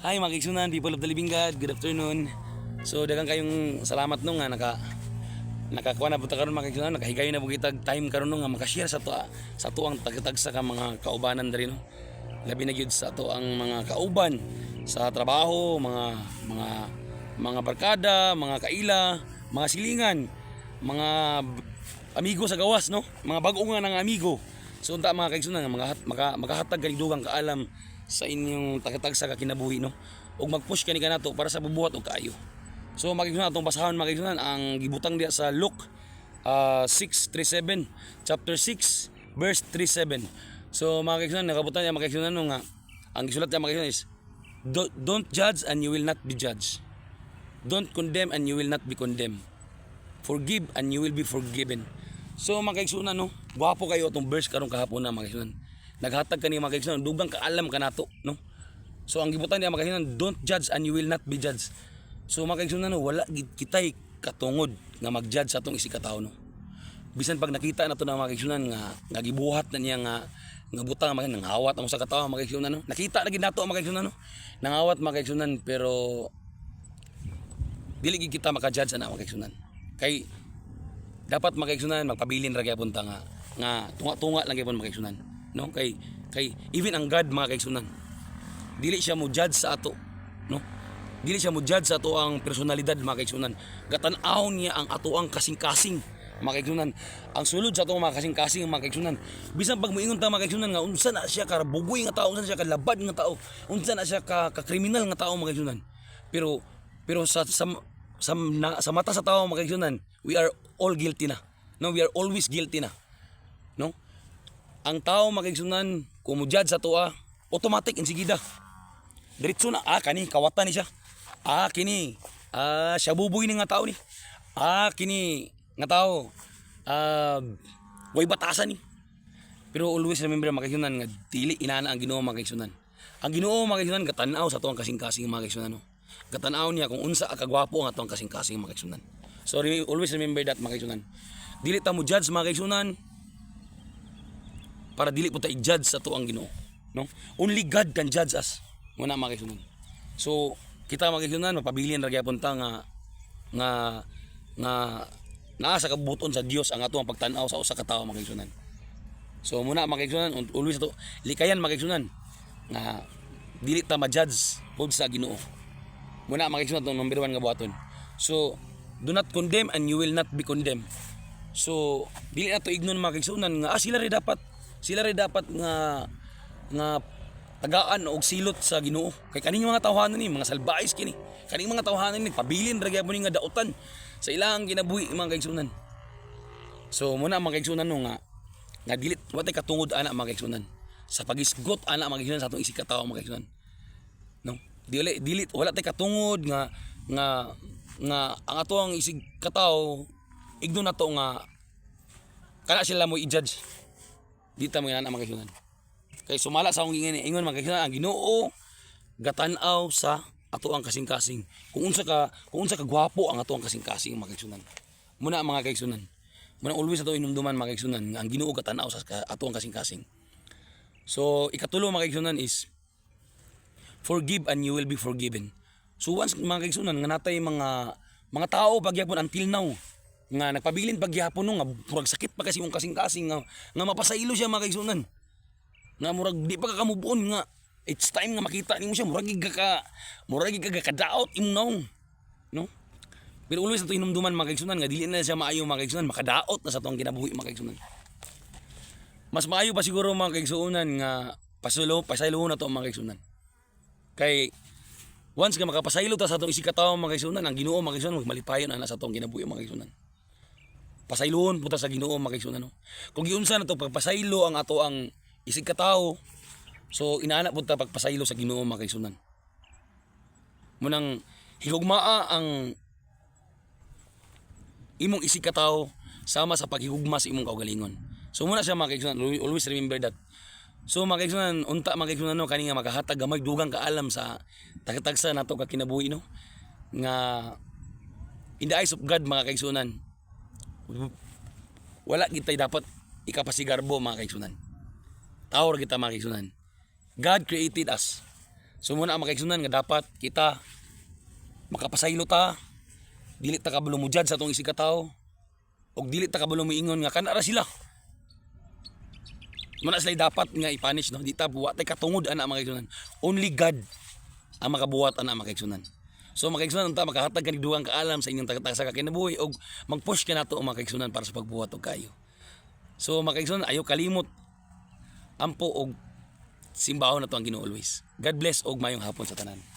Hi mga kaigsunan, people of the living God, good afternoon. So daghang kayong salamat nung nga nakakuha na buta karon mga kaigsunan, nakahigayon na bugitag time karon nung nga makashare sa to ang tagtag sa mga kaubanan diri no. Labi na gyud sa to ang mga kauban sa trabaho, mga barkada, mga kaila, mga silingan, mga amigo sa gawas no, mga bag-o nga nang amigo. So unta mga kaigsunan makahatag kani dugang kaalam sa inyong tagatag sa kinabuhi no, ug mag-push kani kanato para sa bubuhat og kaayo. So makigsunan atong basahon mga kaigsunan ang gibutang diya sa Luke 6:37, chapter 6 verse 37. So mga kaigsunan nakabutan niya mga kaigsunan no nga ang gisulat niya mga kaigsunan is don't judge and you will not be judged. Don't condemn and you will not be condemned. Forgive and you will be forgiven. So mga kaigsunan no, gwapo kayo atong verse karon kahapon na mga kaigsunan. Naghatag kani mga kaigsunan dugang kaalam kanato no. So ang gibutan niya mga kaigsunan, don't judge and you will not be judged. So mga kaigsunan no, wala gid kitay katungod nga mag-judge sa atong isikatawo no. Bisan pag nakita nato na mga kaigsunan nga gibuhat na niya nga butang mga nangawat ang usa ka tawo mga kaigsunan no. Nakita na gid nato mga kaigsunan no. Nangawat mga kaigsunan pero dili gid kita maka-judge ana mga kaigsunan. Kay dapat mga kaigsunan magpabilin ra gyapon ta nga tunga-tunga lang gyapon mga kaigsunan no, kay even ang God mga kaigsunan dili siya mo judge sa ato no, dili siya mo judge sa ato ang personalidad mga kaigsunan, gatan-aw niya ang ato ang kasing-kasing mga kaigsunan. Ang sulod sa ato mga kasing-kasing mga kaigsunan, bisan pag moingon ta mga kaigsunan nga unsa na siya ka bugoy nga tao, unsa na siya ka labad nga tao, unsa na siya ka kriminal nga tao mga kaigsunan, pero sa mata sa tao mga kaigsunan we are all guilty na no, we are always guilty na no. Ang tao makaigsunan kung mo judge sa toa, automatic insigida. Diretso na kani kawatan ni siya. Kini siya buboy ni nga tao ni. Kini nga tao way batasan ni. Pero always remember makaigsunan nga dili inana ang Ginoo makaigsunan. Ang Ginoo makaigsunan gatan-aw sa toang kasing-kasing makaigsunan no. Gatan-aw niya kung unsa ka gwapo ang atong kasing-kasing makaigsunan. So always remember that makaigsunan. Dili ta mo judge makaigsunan para dili po ta i-judge sa to ang Ginoo no. Only God can judge us muna mga kaigsunan. So kita mga kaigsunan mapabilin ra gyapon ta nga naa sa kabuton sa Dios ang ato ang pagtan-aw sa usa ka tawo mga kaigsunan. So muna mga kaigsunan always to likayan mga kaigsunan nga dili ta ma-judge pod sa Ginoo. Muna mga kaigsunan tong number 1 nga buhaton. So do not condemn and you will not be condemned. So dili na to ignon mga kaigsunan nga sila rin dapat nga tagaan og silot sa Ginoo. Kay kaning mga tawhanon ni mga salbais kini. Kaning mga tawhanon ni pabilin ra gyapon ni nga daotan sa ilang kinabuhi mga kaigsunan. So muna mga kaigsunan no nga dili watay katungod ana mga kaigsunan. Sa pagisgot ana mga kaigsunan sa atong isig ka tawo mga kaigsunan. No? Dili wala tay katungod nga ang ato ang isig ka tawo igno na to nga kana sila mo i-judge. Dita mo yan ang mga kaigsunan. Kay sumala sa akong ingon mga kaigsunan, ang Ginoo gatan-aw sa ato ang kasing-kasing. Kung unsa ka gwapo ang ato ang kasing-kasing mga kaigsunan. Muna mga kaigsunan. Muna always ato inumduman mga kaigsunan nga ang Ginoo gatan-aw sa ato ang kasing-kasing. So ikatulo mga kaigsunan is forgive and you will be forgiven. So once mga kaigsunan nga natay mga tao pagyapon until now nga nagpabilin pagyapon no nga murag sakit pa kasi yung kasing-kasing nga mapasaylo siya mga kaigsunan. Nga murag di pa ka move on nga it's time nga makita nimo siya murag ka kadaot imong naong no. Pero always ato hinumduman mga kaigsunan nga dili na siya maayo mga kaigsunan, makadaot na sa atong kinabuhi mga kaigsunan. Mas maayo pa siguro mga kaigsunan nga pasaylo na to mga kaigsunan. Kay once nga makapasaylo ta sa atong isig ka tawo mga kaigsunan, ang Ginoo mga kaigsunan magmalipayon ana sa atong kinabuhi mga kaigsunan. Pasayloon puta sa Ginoo mga kaigsunan no. Kung giunsa na to pagpasaylo ang ato ang isig ka tawo, so inaana pud ta pagpasaylo sa Ginoo mga kaigsunan. Munang higugmaa ang imong isig ka tawo sama sa paghigugma sa imong kaugalingon. So muna siya mga kaigsunan, always remember that. So mga kaigsunan, unta mga kaigsunan no kani nga makahatag gamay dugang kaalam sa tagatagsa nato ka kinabuhi no. Nga in the eyes of God mga kaigsunan, wala kitay dapat ikapasigarbo mga kaigsunan. Tawag kita mga kaigsunan. God created us So muna ang makaigsunan nga dapat kita makapasaylo ta, dili ta kabalo mo judge sa atong isig ka tawo, og dili ta kabalo mo ingon nga kanara sila. Muna sila dapat nga i-punish, no? Di ta buwat tay katungod ana makaigsunan. Only God ang makabuhat ana makaigsunan. So makaigsunan ta makahatag kanig dugang kaalam sa inyong taga sa kinabuhi og mag-push ka nato ang makaigsunan para sa pagbuhat og kayo. So makaigsunan ayo kalimot ampo og simbahon nato ang Ginoo always. God bless og mayong hapon sa tanan.